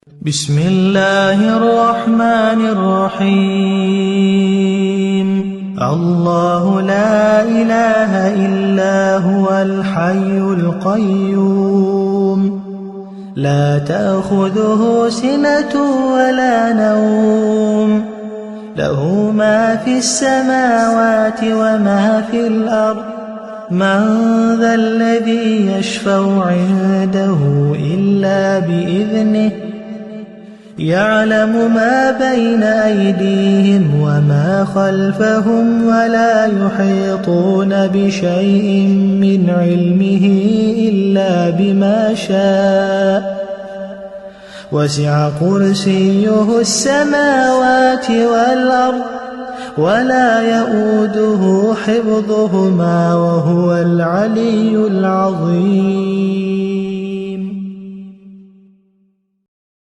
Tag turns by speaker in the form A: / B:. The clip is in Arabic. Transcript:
A: بسم الله الرحمن الرحيم. الله لا إله إلا هو الحي القيوم لا تأخذه سنة ولا نوم له ما في السماوات وما في الأرض من ذا الذي يشفع عنده إلا بإذنه يعلم ما بين أيديهم وما خلفهم ولا يحيطون بشيء من علمه إلا بما شاء وسع كرسيه السماوات والأرض ولا يؤوده حفظهما وهو العلي العظيم.